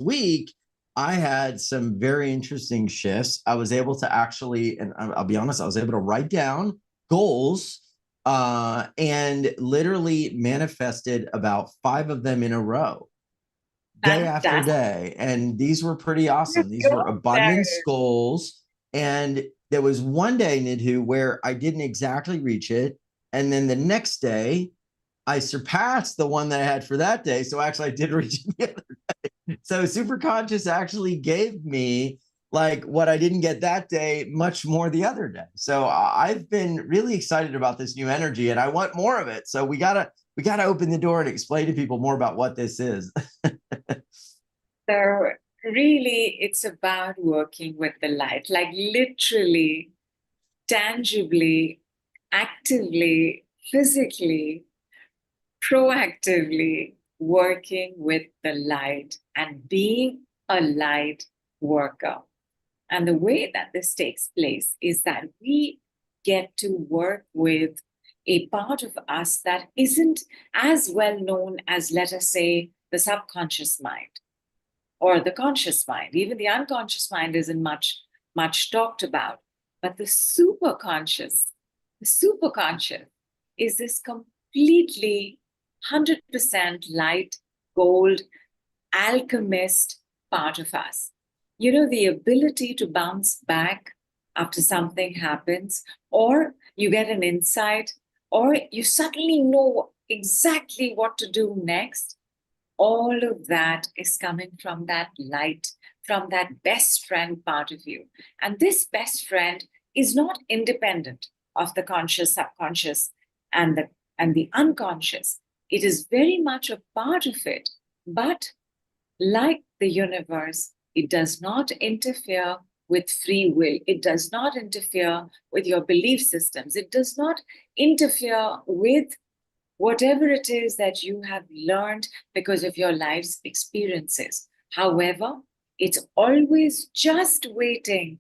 week, I had some very interesting shifts. I was able to actually, and I'll be honest, I was able to write down goals and literally manifested about 5 of them in a row, day after Fantastic. day. And these were pretty awesome. These were Go there. abundance goals. And there was one day, Nidhu, where I didn't exactly reach it. And then the next day, I surpassed the one that I had for that day. So actually, I did reach it the other day. So super conscious actually gave me like what I didn't get that day, much more the other day. So I've been really excited about this new energy, and I want more of it. So we gotta open the door and explain to people more about what this is. So really, it's about working with the light, like literally, tangibly, actively, physically, proactively working with the light and being a light worker. And the way that this takes place is that we get to work with a part of us that isn't as well known as, let us say, the subconscious mind or the conscious mind. Even the unconscious mind isn't much talked about. But the superconscious is this completely 100% light, gold, alchemist part of us. You know, the ability to bounce back after something happens, or you get an insight, or you suddenly know exactly what to do next. All of that is coming from that light, from that best friend part of you. And this best friend is not independent of the conscious, subconscious, and the unconscious. It is very much a part of it, but like the universe, it does not interfere with free will. It does not interfere with your belief systems. It does not interfere with whatever it is that you have learned because of your life's experiences. However, it's always just waiting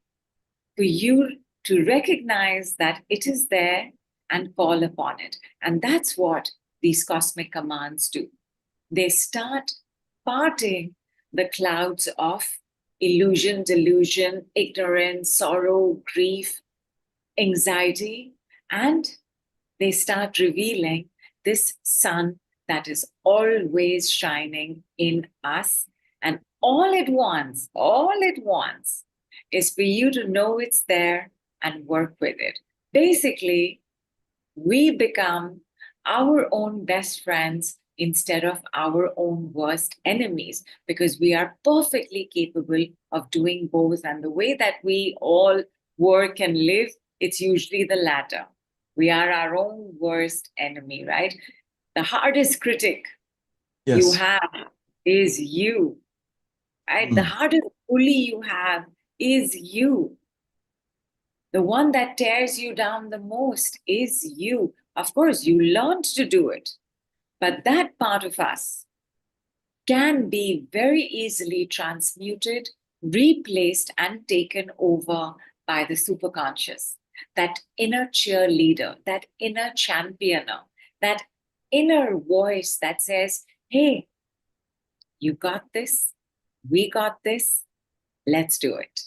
for you to recognize that it is there and call upon it. And that's what these cosmic commands do. They start parting the clouds of illusion, delusion, ignorance, sorrow, grief, anxiety, and they start revealing this sun that is always shining in us. And all it wants is for you to know it's there and work with it. Basically, we become our own best friends instead of our own worst enemies, because we are perfectly capable of doing both. And the way that we all work and live, it's usually the latter. We are our own worst enemy, right? The hardest critic you Yes. have is you, right? The Mm. hardest bully you have is you. The one that tears you down the most is you. Of course, you learned to do it, but that part of us can be very easily transmuted, replaced, and taken over by the superconscious. That inner cheerleader, that inner championer, that inner voice that says, hey, you got this, we got this, let's do it.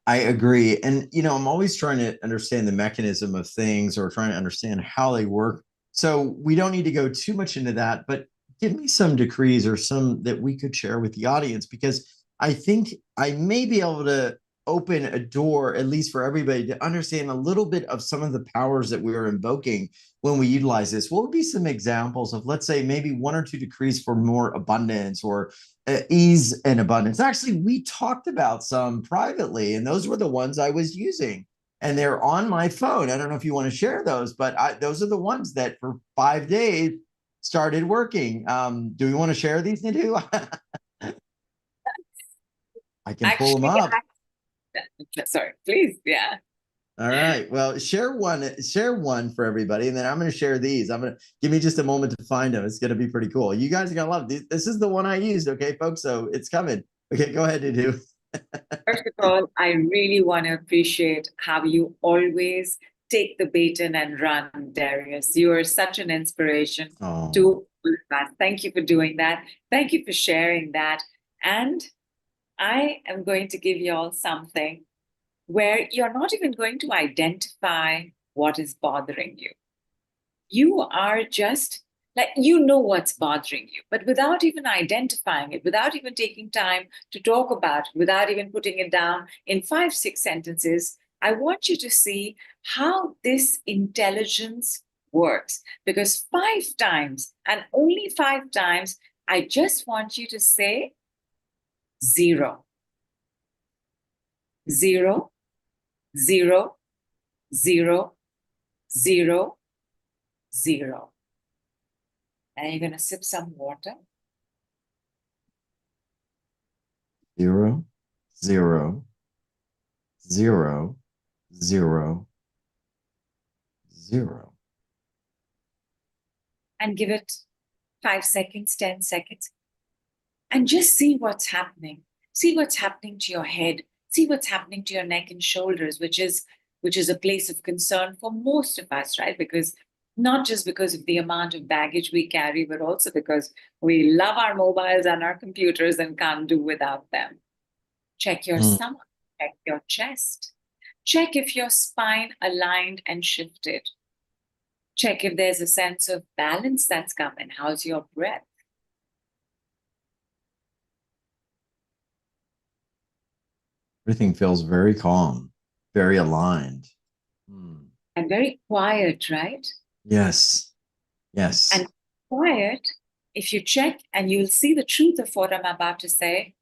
I agree. And, I'm always trying to understand the mechanism of things or trying to understand how they work. So we don't need to go too much into that, but give me some decrees or some that we could share with the audience, because I think I may be able to open a door, at least for everybody, to understand a little bit of some of the powers that we are invoking when we utilize this. What would be some examples of, let's say, maybe 1 or 2 decrees for more abundance or ease and abundance? Actually, we talked about some privately, and those were the ones I was using, and they're on my phone. I don't know if you want to share those, but those are the ones that for 5 days started working. Do we want to share these, Nidhu? I can pull them Actually, up. sorry, please, yeah. All right. Well, share one for everybody, and then I'm going to share these. I'm going to give me just a moment to find them. It's going to be pretty cool. You guys are going to love these. This is the one I used. Okay, folks. So it's coming. Okay, go ahead, Nidhu. First of all, I really want to appreciate how you always take the baton and run, Darius. You are such an inspiration Oh, to us. Thank you for doing that. Thank you for sharing that. And I am going to give you all something where you're not even going to identify what is bothering you. You are just like, you know what's bothering you, but without even identifying it, without even taking time to talk about it, without even putting it down in 5-6 sentences, I want you to see how this intelligence works. Because 5 times, and only 5 times, I just want you to say 0. 0, 0, 0, 0, 0. And you're going to sip some water. 0, 0, 0, 0, 0. And give it 5 seconds, 10 seconds. And just see what's happening. See what's happening to your head. See what's happening to your neck and shoulders, which is a place of concern for most of us, right? Because not just because of the amount of baggage we carry, but also because we love our mobiles and our computers and can't do without them. Check your stomach, check your chest. Check if your spine aligned and shifted. Check if there's a sense of balance that's coming. How's your breath? Everything feels very calm, very aligned. And very quiet, right? Yes. Yes. And quiet, if you check and you'll see the truth of what I'm about to say,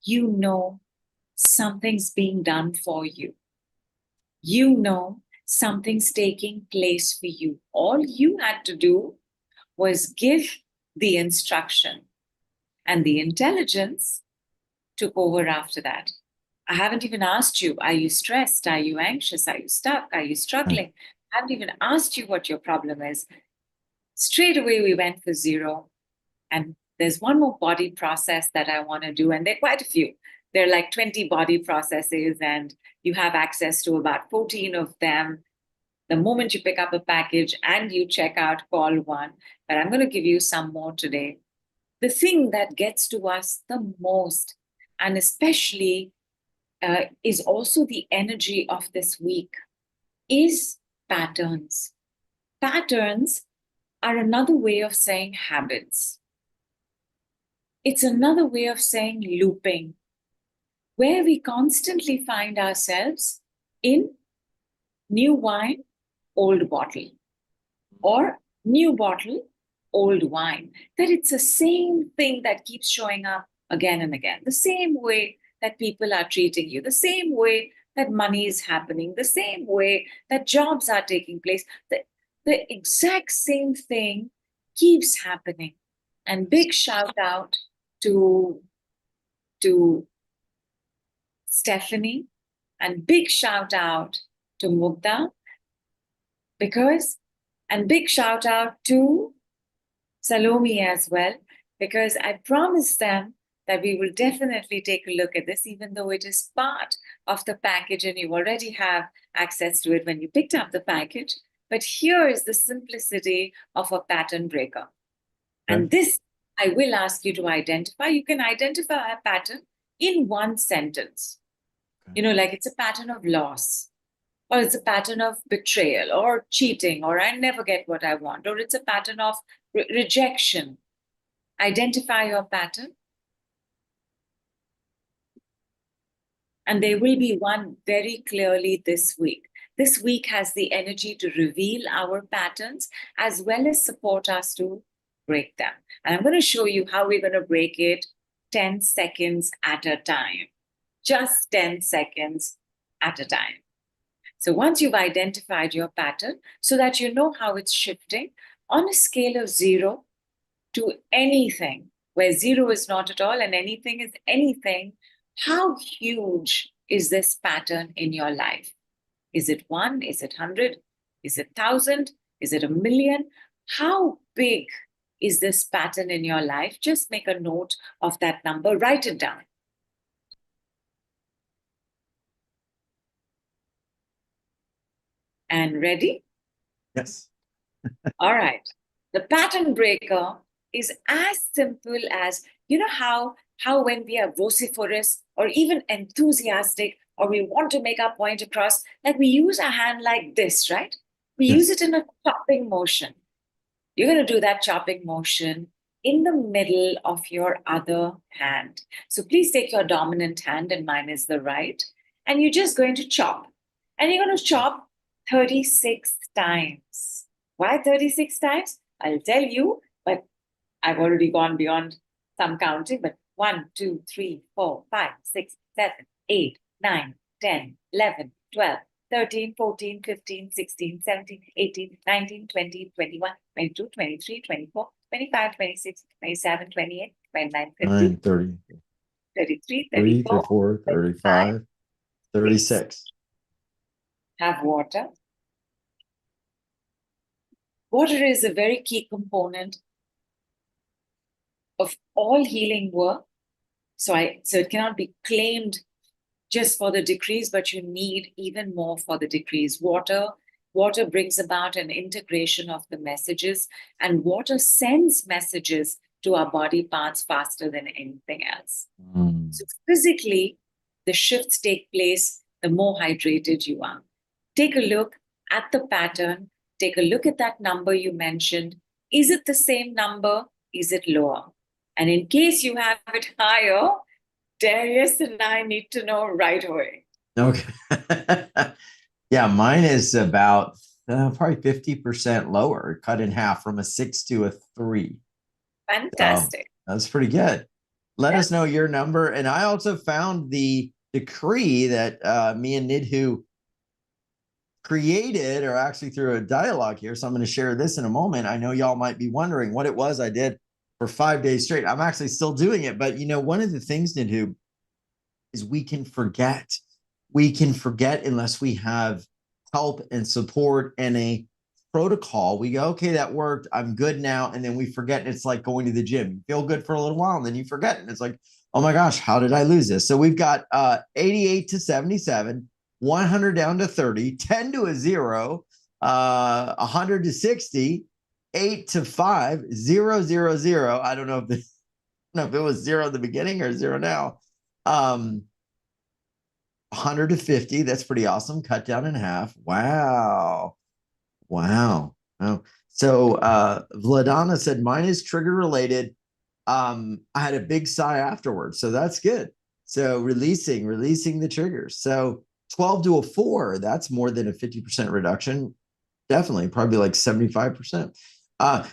you know something's being done for you. You know something's taking place for you. All you had to do was give the instruction, and the intelligence took over after that. I haven't even asked you, are you stressed? Are you anxious? Are you stuck? Are you struggling? I haven't even asked you what your problem is. Straight away, we went for 0. And there's one more body process that I want to do, and there are quite a few. There are like 20 body processes, and you have access to about 14 of them the moment you pick up a package and you check out, call 1. But I'm going to give you some more today. The thing that gets to us the most, and especially is also the energy of this week, is patterns. Patterns are another way of saying habits. It's another way of saying looping, where we constantly find ourselves in new wine, old bottle, or new bottle, old wine. That it's the same thing that keeps showing up again and again, the same way that people are treating you, the same way that money is happening, the same way that jobs are taking place. The exact same thing keeps happening. And big shout out to Stephanie, and big shout out to Mugdha, and big shout out to Salome as well, because I promised them that we will definitely take a look at this, even though it is part of the package and you already have access to it when you picked up the package. But here is the simplicity of a pattern breaker. And this, I will ask you to identify. You can identify a pattern in 1 sentence. You know, like it's a pattern of loss, or it's a pattern of betrayal, or cheating, or I never get what I want, or it's a pattern of rejection. Identify your pattern. And there will be one very clearly this week. This week has the energy to reveal our patterns as well as support us to break them. And I'm going to show you how we're going to break it 10 seconds at a time. Just 10 seconds at a time. So once you've identified your pattern, so that you know how it's shifting, on a scale of 0 to anything, where 0 is not at all and anything is anything, how huge is this pattern in your life? Is it 1? Is it 100? Is it 1,000? Is it 1,000,000? How big is this pattern in your life? Just make a note of that number, write it down. And ready? Yes. All right. The pattern breaker is as simple as, you know how how when we are vociferous or even enthusiastic, or we want to make our point across, like we use our hand like this, right? We use it in a chopping motion. You're going to do that chopping motion in the middle of your other hand. So please take your dominant hand, and mine is the right, and you're just going to chop. And you're going to chop 36 times. Why 36 times? I'll tell you, but I've already gone beyond some counting, but 1, 2, 3, 4, 5, 6, 7, 8, 9, 10, 11, 12, 13, 14, 15, 16, 17, 18, 19, 20, 21, 22, 23, 24, 25, 26, 27, 28, 29, 30, 30, 33, 34, 34, 35, 36. Have water. Water is a very key component of all healing work. So it cannot be claimed just for the decrease, but you need even more for the decrease. Water brings about an integration of the messages, and water sends messages to our body parts faster than anything else. So physically, the shifts take place the more hydrated you are. Take a look at the pattern. Take a look at that number you mentioned. Is it the same number? Is it lower? And in case you have it higher, Darius and I need to know right away. Okay. Yeah, mine is about probably 50% lower, cut in half from a 6 to a 3. Fantastic. So that's pretty good. Let us know your number. And I also found the decree that me and Nidhu created, or actually through a dialogue here. So I'm going to share this in a moment. I know y'all might be wondering what it was I did for 5 days straight. I'm actually still doing it. But, one of the things, Nidhu, is we can forget. We can forget unless we have help and support and a protocol. We go, okay, that worked. I'm good now. And then we forget. And it's like going to the gym. You feel good for a little while, and then you forget. And it's like, oh my gosh, how did I lose this? So we've got 88 to 77, 100 down to 30, 10 to a 0, 100 to 60, 8 to 5, 0, 0, 0. I don't know if it was 0 at the beginning or 0 now. 100 to 50. That's pretty awesome. Cut down in half. Wow. Oh. So Vladana said, mine is trigger related. I had a big sigh afterwards. So that's good. So releasing the triggers. So 12 to a 4, that's more than a 50% reduction. Definitely, probably like 75%.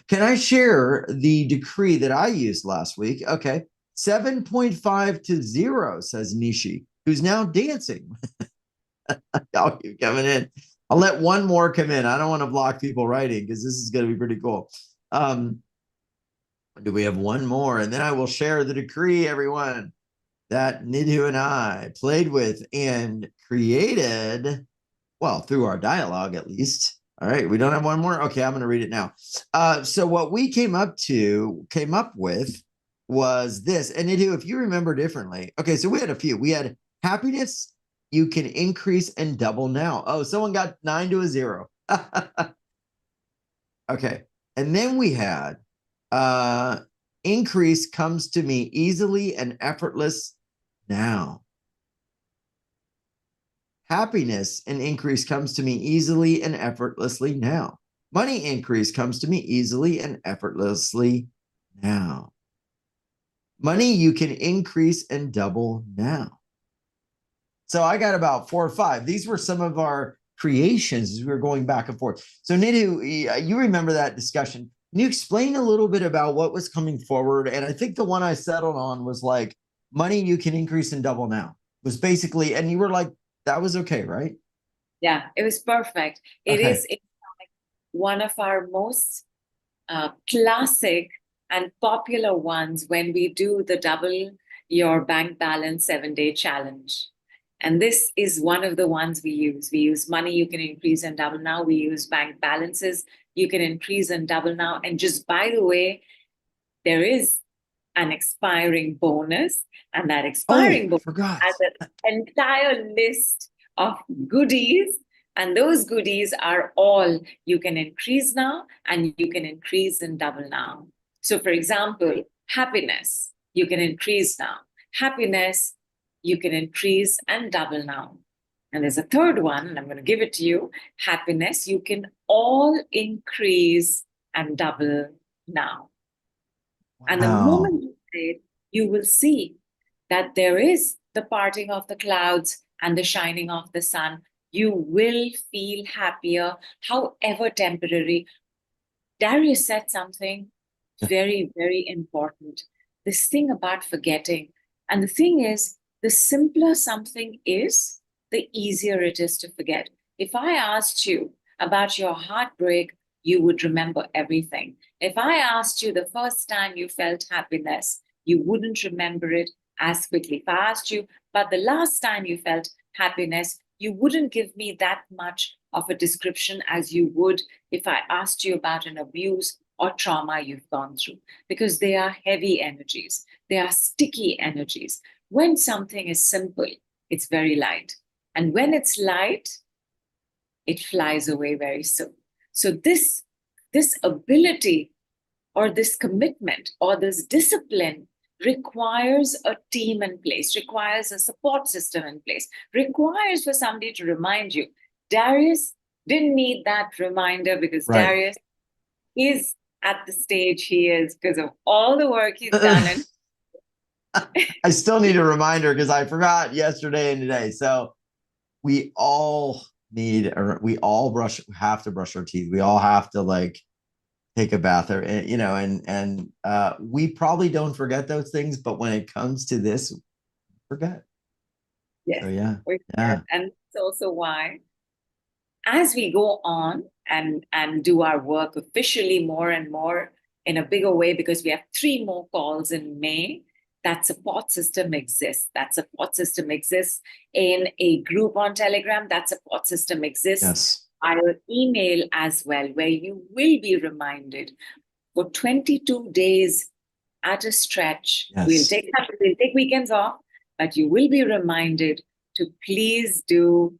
Can I share the decree that I used last week? Okay. 7.5 to 0, says Nishi, who's now dancing. Y'all keep coming in. I'll let one more come in. I don't want to block people writing because this is going to be pretty cool. Do we have one more? And then I will share the decree, everyone, that Nidhu and I played with and created, well, through our dialogue at least. All right, we don't have one more. Okay, I'm going to read it now. So what we came up with was this. And Nidhu, if you remember differently, okay, so we had a few. We had happiness, you can increase and double now. Oh, someone got 9 to a 0. Okay, and then we had increase comes to me easily and effortless now. Happiness and increase comes to me easily and effortlessly now. Money increase comes to me easily and effortlessly now. Money you can increase and double now. So I got about 4 or 5. These were some of our creations as we were going back and forth. So Nidhu, you remember that discussion. Can you explain a little bit about what was coming forward? And I think the one I settled on was like, money you can increase and double now. Was basically, and you were like, that was okay, right? Yeah, it was perfect. It Okay. is one of our most classic and popular ones when we do the double your bank balance 7-day challenge. And this is one of the ones we use. We use money you can increase and double now. We use bank balances you can increase and double now. And just by the way, there is an expiring bonus, and that expiring bonus has an entire list of goodies. And those goodies are all you can increase now and you can increase and double now. So for example, happiness. you can increase now. Happiness, you can increase and double now. And there's a third one, and I'm going to give it to you. Happiness, you can all increase and double now. And the moment you say it, you will see that there is the parting of the clouds and the shining of the sun. You will feel happier, however temporary. Darius said something very, very important. This thing about forgetting. And the thing is, the simpler something is, the easier it is to forget. If I asked you about your heartbreak, you would remember everything. If I asked you the first time you felt happiness, you wouldn't remember it as quickly. If I asked you about the last time you felt happiness, you wouldn't give me that much of a description as you would if I asked you about an abuse or trauma you've gone through, because they are heavy energies. They are sticky energies. When something is simple, it's very light. And when it's light, it flies away very soon. So this ability or this commitment or this discipline requires a team in place, requires a support system in place, requires for somebody to remind you. Darius didn't need that reminder because Darius is at the stage he is because of all the work he's done. And I still need a reminder because I forgot yesterday and today. So we all have to brush our teeth. We all have to like take a bath, or you know, and we probably don't forget those things, but when it comes to this, forget. Yes. So, yeah. And it's also why, as we go on and do our work officially more and more in a bigger way, because we have 3 more calls in May, that support system exists. That support system exists in a group on Telegram. That support system exists via email as well, where you will be reminded for 22 days at a stretch. We'll take weekends off, but you will be reminded to please do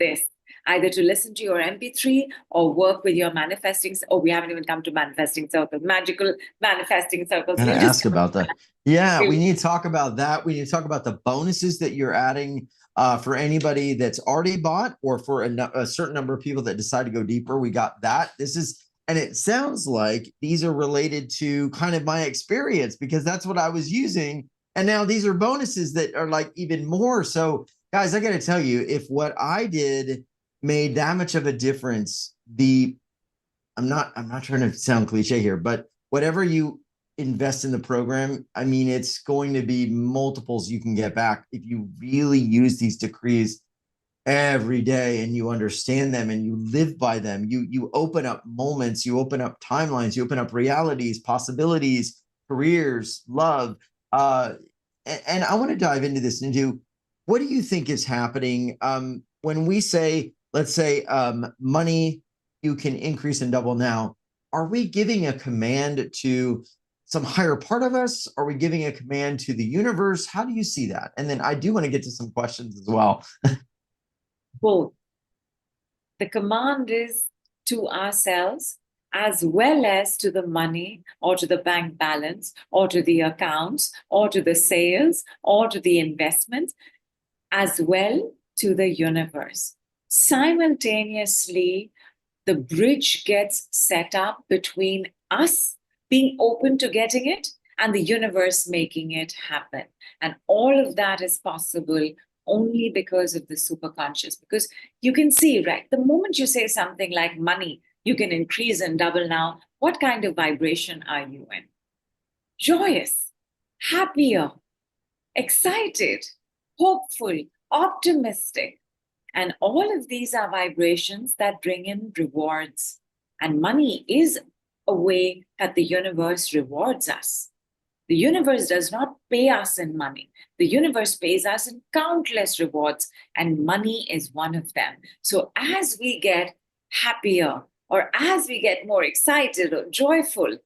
this, either to listen to your MP3 or work with your manifesting. Oh, we haven't even come to manifesting circles, magical manifesting circles. I'm going to ask about that. Yeah, we need to talk about that. We need to talk about the bonuses that you're adding for anybody that's already bought, or for a certain number of people that decide to go deeper. We got that. And it sounds like these are related to kind of my experience, because that's what I was using. And now these are bonuses that are like even more. So guys, I got to tell you, if what I did made that much of a difference, I'm not trying to sound cliche here, but whatever you invest in the program, I mean, it's going to be multiples you can get back if you really use these decrees every day and you understand them and you live by them. You open up moments, you open up timelines, you open up realities, possibilities, careers, love. And I want to dive into this, into what do you think is happening when we say, let's say, money, you can increase and double now. Are we giving a command to some higher part of us? Are we giving a command to the universe? How do you see that? And then I do want to get to some questions as well. Both. The command is to ourselves as well as to the money, or to the bank balance, or to the accounts, or to the sales, or to the investments, as well to the universe. Simultaneously, the bridge gets set up between us being open to getting it and the universe making it happen. And all of that is possible only because of the superconscious. Because you can see, right, the moment you say something like money, you can increase and double now, what kind of vibration are you in? Joyous, happier, excited, hopeful, optimistic. And all of these are vibrations that bring in rewards. And money is a way that the universe rewards us. The universe does not pay us in money. The universe pays us in countless rewards, and money is one of them. So as we get happier, or as we get more excited or joyful,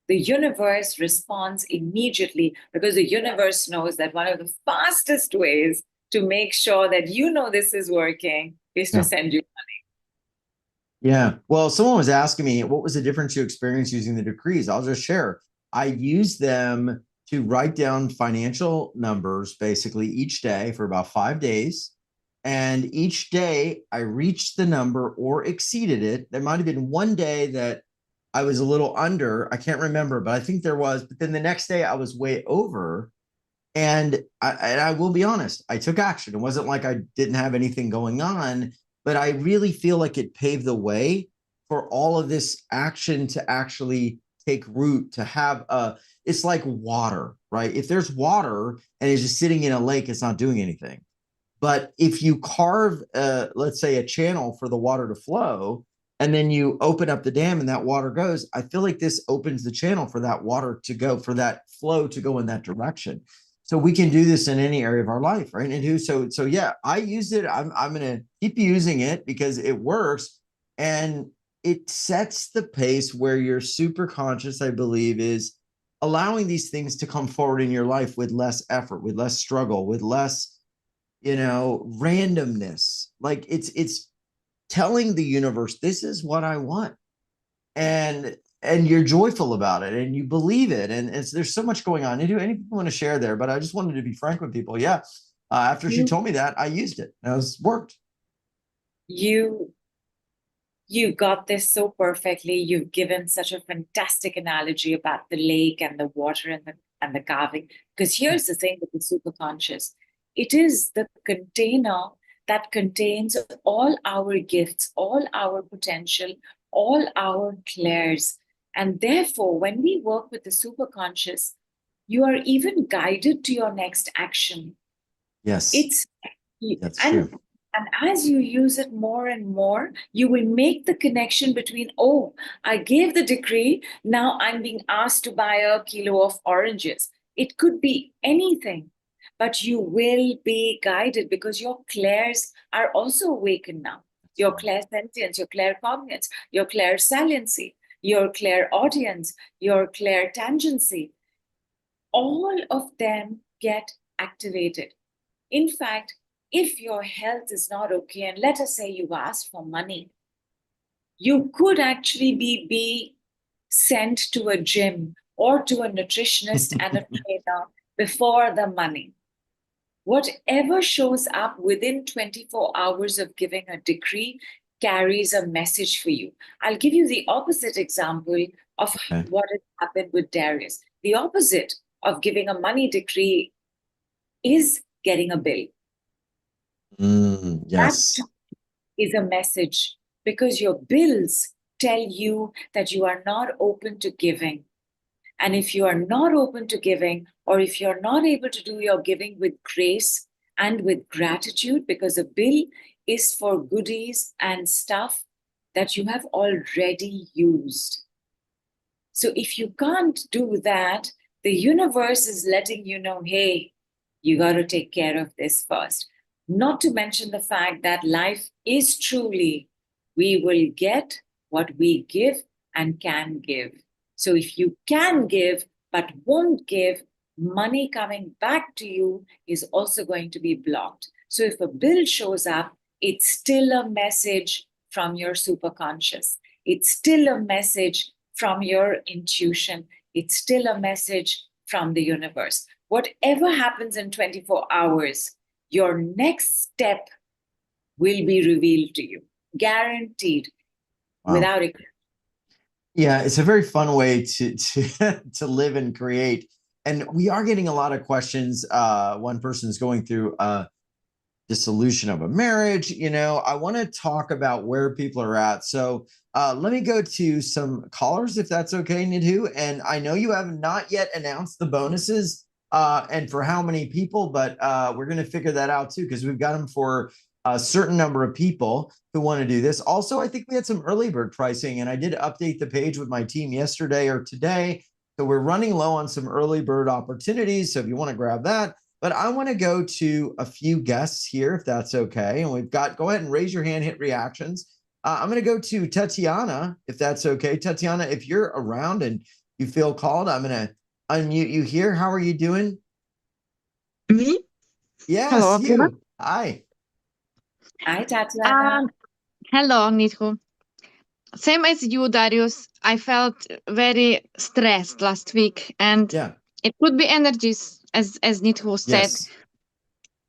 the universe responds immediately, because the universe knows that one of the fastest ways to make sure that you know this is working is to send you money. Yeah. Well, someone was asking me, what was the difference you experienced using the decrees? I'll just share. I used them to write down financial numbers basically each day for about 5 days. And each day I reached the number or exceeded it. There might have been one day that I was a little under. I can't remember, but I think there was. But then the next day I was way over. And I will be honest, I took action. It wasn't like I didn't have anything going on, but I really feel like it paved the way for all of this action to actually take root, to have it's like water, right? If there's water and it's just sitting in a lake, it's not doing anything. But if you carve, let's say, a channel for the water to flow, and then you open up the dam and that water goes, I feel like this opens the channel for that water to go, for that flow to go in that direction. So we can do this in any area of our life, right? And so yeah, I used it. I'm going to keep using it because it works, and it sets the pace where your super conscious, I believe, is allowing these things to come forward in your life with less effort, with less struggle, with less, randomness. Like it's telling the universe, this is what I want. And you're joyful about it and you believe it. And there's so much going on. Anything you want to share there, but I just wanted to be frank with people. Yeah. After she told me that, I used it. And it worked. You got this so perfectly. You've given such a fantastic analogy about the lake and the water and the carving. Because here's the thing with the superconscious. It is the container that contains all our gifts, all our potential, all our clairs. And therefore, when we work with the superconscious, you are even guided to your next action. Yes. That's true. And as you use it more and more, you will make the connection between, oh, I gave the decree, now I'm being asked to buy a kilo of oranges. It could be anything, but you will be guided because your clairs are also awakened now. Your clairsentience, your claircognizance, your clairsaliency, your clairaudience, your clairtangency, all of them get activated. In fact, if your health is not okay, and let us say you've asked for money, you could actually be sent to a gym or to a nutritionist and a trainer before the money. Whatever shows up within 24 hours of giving a decree carries a message for you. I'll give you the opposite example of what has happened with Darius. The opposite of giving a money decree is getting a bill. Yes. That is a message because your bills tell you that you are not open to giving. And if you are not open to giving, or if you're not able to do your giving with grace and with gratitude, because a bill is for goodies and stuff that you have already used. So if you can't do that, the universe is letting you know, hey, you got to take care of this first. Not to mention the fact that life is truly, we will get what we give and can give. So if you can give but won't give, money coming back to you is also going to be blocked. So if a bill shows up, it's still a message from your superconscious. It's still a message from your intuition. It's still a message from the universe. Whatever happens in 24 hours, your next step will be revealed to you, guaranteed, without a Yeah, it's a very fun way to to live and create. And we are getting a lot of questions. One person is going through a dissolution of a marriage. I want to talk about where people are at. So let me go to some callers, if that's okay, Nidhu. And I know you have not yet announced the bonuses and for how many people, but we're going to figure that out too, because we've got them for a certain number of people who want to do this. Also, I think we had some early bird pricing, and I did update the page with my team yesterday or today. So we're running low on some early bird opportunities. So if you want to grab that, but I want to go to a few guests here, if that's okay. And we've got, go ahead and raise your hand, hit reactions. I'm going to go to Tatiana, if that's okay. Tatiana, if you're around and you feel called, I'm going to unmute you here. How are you doing? Me? Yes, Hello, you. Hi. Hi, Tatiana. Hello, Nidhu. Same as you, Darius. I felt very stressed last week, and It could be energies, as Nidhu said. Yes.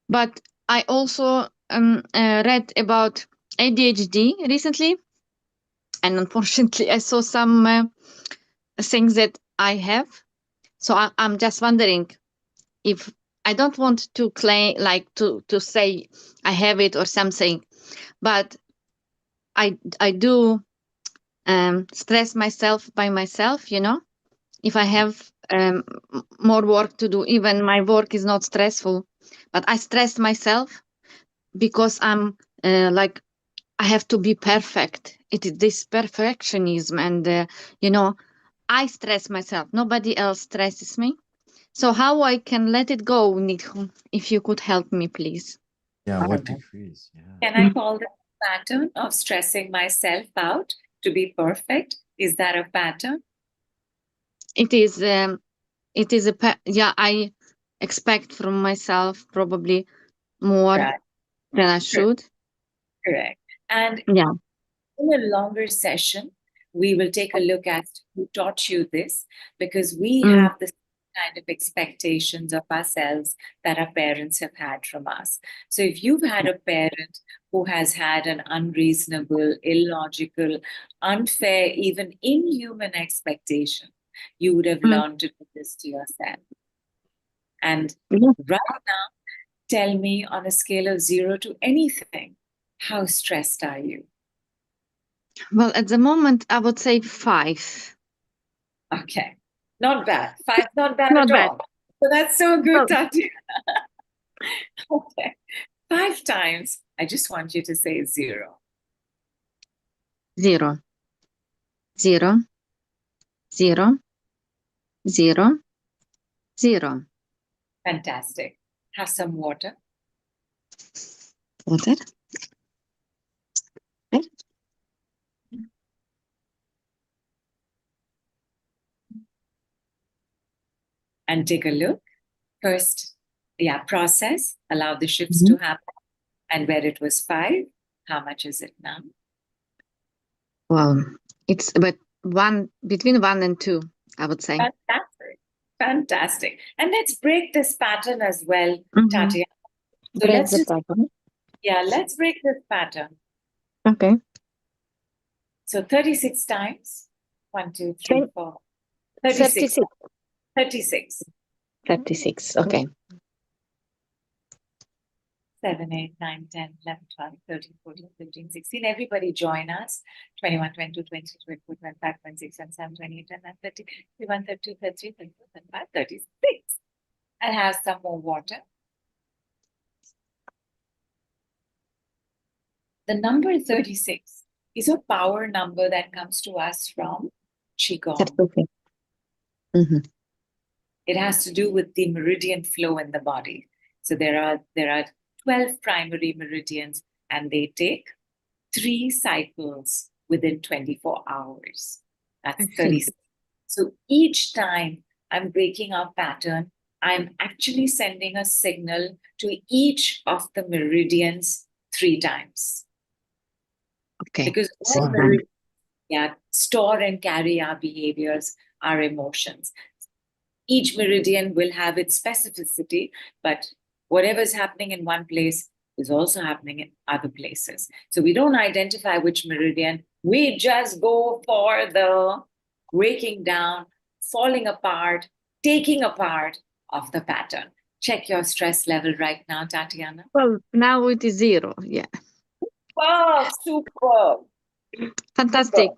But I also read about ADHD recently, and unfortunately, I saw some things that I have. So I'm just wondering if I don't want to claim, like to say I have it or something, but I do stress myself by myself, you know. If I have more work to do, even my work is not stressful, but I stress myself because I'm like I have to be perfect. It is this perfectionism, and you know, I stress myself. Nobody else stresses me. So how I can let it go, Nidhu? If you could help me, please. Yeah. What decrees? Yeah. Can I call that a pattern of stressing myself out to be perfect? Is that a pattern? It is. It is yeah. I expect from myself probably more Right. than I should. Correct. And Yeah. in a longer session, we will take a look at who taught you this, because we have the kind of expectations of ourselves that our parents have had from us. So if you've had a parent who has had an unreasonable, illogical, unfair, even inhuman expectation, you would have learned to do this to yourself. And right now, tell me on a scale of 0 to anything, how stressed are you? Well, at the moment, I would say 5. Okay, not bad. 5, not bad Not at bad. all. So that's so good, Well, Tati. Okay, 5 times. I just want you to say 0. 0, 0, 0, 0, 0. Fantastic. Have some water. Water. Right? And take a look. First, process. Allow the shifts to happen. And where it was 5, how much is it now? Well, it's about between 1 and 2, I would say. Fantastic. Fantastic. And let's break this pattern as well, Tatiana. So Break the pattern. let's break this pattern. Okay. So 36 times. 1, 2, 3, 4. 36. 36. 36. Okay. 7, 8, 9, 10, 11, 12, 13, 14, 15, 16. Everybody join us. 21, 22, 23, 24, 25, 26, 27, 28, 29, 30, 31, 32, 33, 34, 35, 36. And have some more water. The number 36 is a power number that comes to us from Qigong. It has to do with the meridian flow in the body. So there are 12 primary meridians, and they take 3 cycles within 24 hours. That's 36. So each time I'm breaking our pattern, I'm actually sending a signal to each of the meridians 3 times. Okay. Because all meridians store and carry our behaviors, our emotions. Each meridian will have its specificity, but whatever's happening in one place is also happening in other places. So we don't identify which meridian. We just go for the breaking down, falling apart, taking apart of the pattern. Check your stress level right now, Tatiana. Well, now it is 0. Yeah. Wow, super. Fantastic. Super.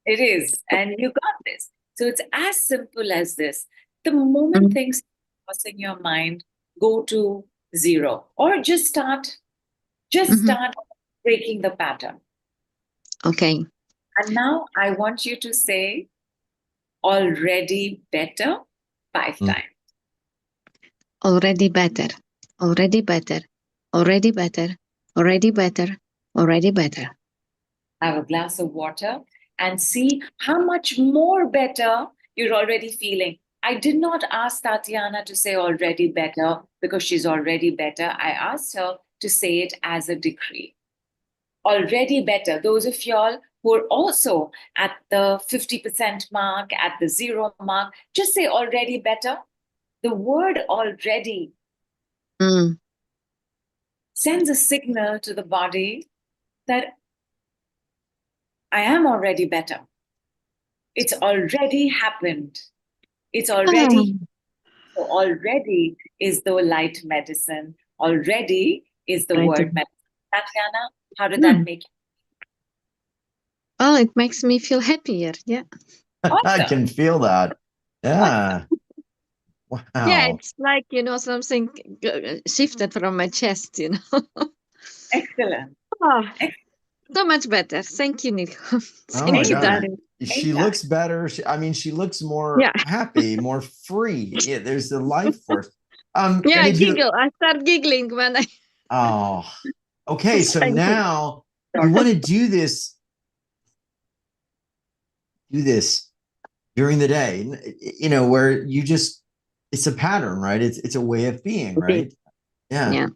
It is. And you got this. So it's as simple as this. The moment things cross in your mind, go to 0, or just start breaking the pattern. Okay. And now I want you to say already better 5 times. Already better. Already better. Already better. Already better. Already better. Have a glass of water and see how much more better you're already feeling. I did not ask Tatiana to say already better because she's already better. I asked her to say it as a decree. Already better. Those of y'all who are also at the 50% mark, at the 0 mark, just say already better. The word already sends a signal to the body that I am already better. It's already happened. It's already, so already is the light medicine. Already is the word medicine. Tatiana, how did that make you? Well, it makes me feel happier. Yeah. Awesome. I can feel that. Yeah. Wow. Yeah, it's like, something shifted from my chest, Excellent. Oh, so much better. Thank you, Nidhu. Oh my Thank you, God. Darius. She looks better. She looks more happy, more free. Yeah, there's the life force. Yeah, giggle. I start giggling when I. Oh, okay. So Thank you. now you want to do this during the day, where you just, it's a pattern, right? It's a way of being, right? Yeah.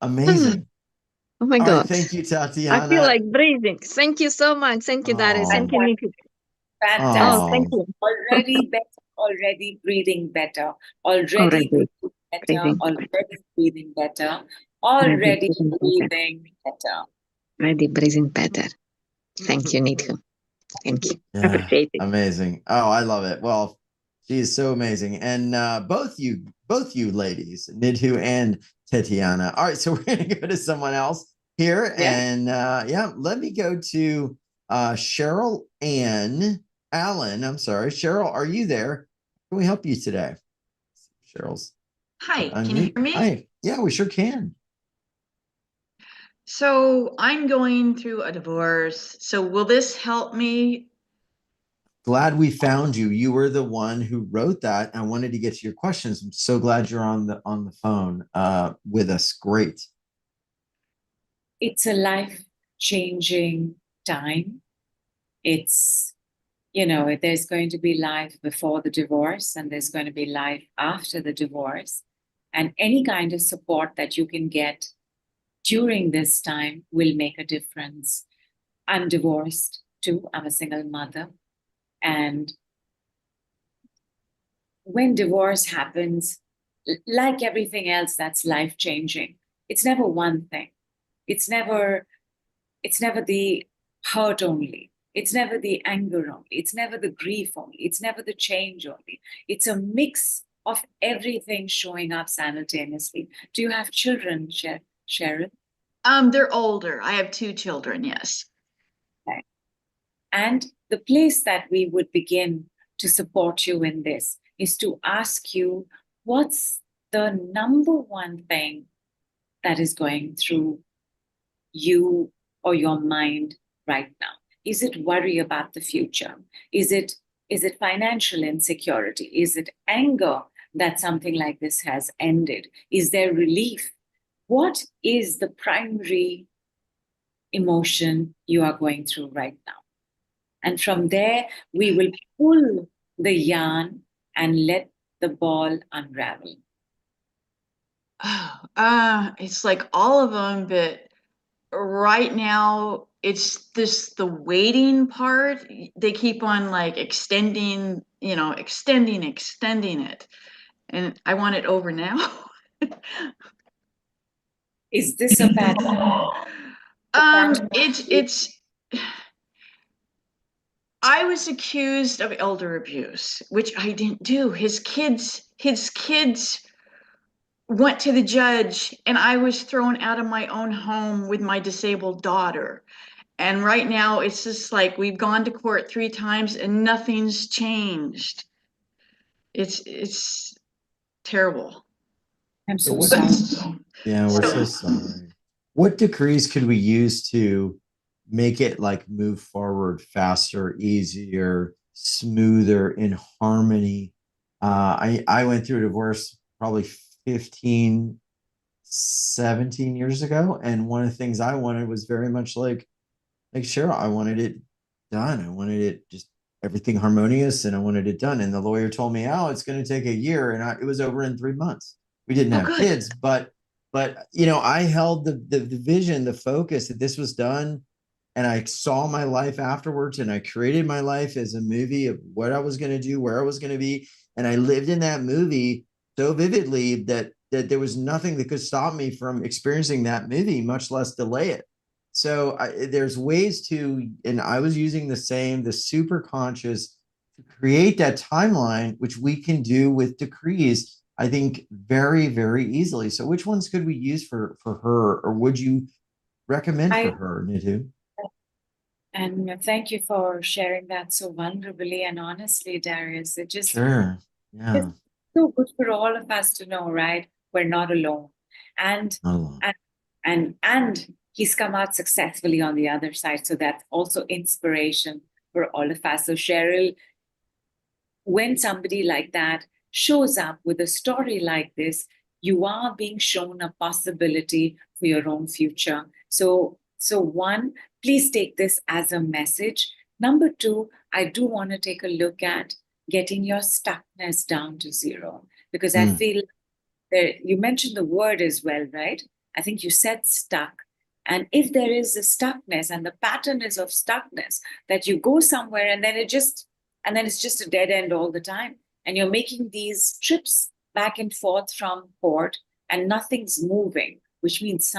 Amazing. Oh my All God. right, thank you, Tatiana. I feel like breathing. Thank you so much. Thank you, Darius. Thank you, Nidhu. Fantastic. Oh, thank you. Already better, already breathing better, already breathing better, already breathing better, already breathing better. Already breathing better. Thank you, Nidhu. Thank you. Appreciate it. Amazing. Oh, I love it. Well, she is so amazing. And both you ladies, Nidhu and Tatiana. All right, so we're going to go to someone else here. And let me go to Cheryl Ann Allen. I'm sorry. Cheryl, are you there? Can we help you today? Cheryl's. Hi, can you hear me? Hi. Yeah, we sure can. So I'm going through a divorce. So will this help me? Glad we found you. You were the one who wrote that. I wanted to get to your questions. I'm so glad you're on the phone with us. Great. It's a life-changing time. It's, there's going to be life before the divorce, and there's going to be life after the divorce. And any kind of support that you can get during this time will make a difference. I'm divorced too. I'm a single mother. And when divorce happens, like everything else that's life-changing, it's never one thing. It's never the hurt only. It's never the anger only. It's never the grief only. It's never the change only. It's a mix of everything showing up simultaneously. Do you have children, Sharon? They're older. I have 2 children, yes. Okay. And the place that we would begin to support you in this is to ask you, what's the number one thing that is going through you or your mind right now? Is it worry about the future? Is it financial insecurity? Is it anger that something like this has ended? Is there relief? What is the primary emotion you are going through right now? And from there, we will pull the yarn and let the ball unravel. It's like all of them, but right now it's the waiting part. They keep on like extending it. And I want it over now. Is this a pattern? It's I was accused of elder abuse, which I didn't do. His kids went to the judge, and I was thrown out of my own home with my disabled daughter. And right now it's just like we've gone to court 3 times and nothing's changed. It's terrible. I'm so sorry. Yeah, we're so sorry. What decrees could we use to make it like move forward faster, easier, smoother, in harmony? I went through a divorce probably 15, 17 years ago. And one of the things I wanted was very much like Cheryl, I wanted it done. I wanted it just everything harmonious, and I wanted it done. And the lawyer told me, oh, it's going to take a year. And it was over in 3 months. We didn't have kids, but But I held the vision, the focus that this was done, and I saw my life afterwards, and I created my life as a movie of what I was going to do, where I was going to be, and I lived in that movie so vividly that there was nothing that could stop me from experiencing that movie, much less delay it. So there's ways to, and I was using the super conscious to create that timeline, which we can do with decrees, I think, very, very easily. So which ones could we use for her, or would you recommend for her, Nidhu? And thank you for sharing that so vulnerably and honestly, Darius. It just Sure. Yeah. it's so good for all of us to know, right? We're not alone. And Not alone. and he's come out successfully on the other side. So that's also inspiration for all of us. So Cheryl, when somebody like that shows up with a story like this, you are being shown a possibility for your own future. So one, please take this as a message. Number two, I do want to take a look at getting your stuckness down to zero, because I feel that you mentioned the word as well, right? I think you said stuck. And if there is a stuckness, and the pattern is of stuckness, that you go somewhere and then it's just a dead end all the time. And you're making these trips back and forth from port and nothing's moving, which means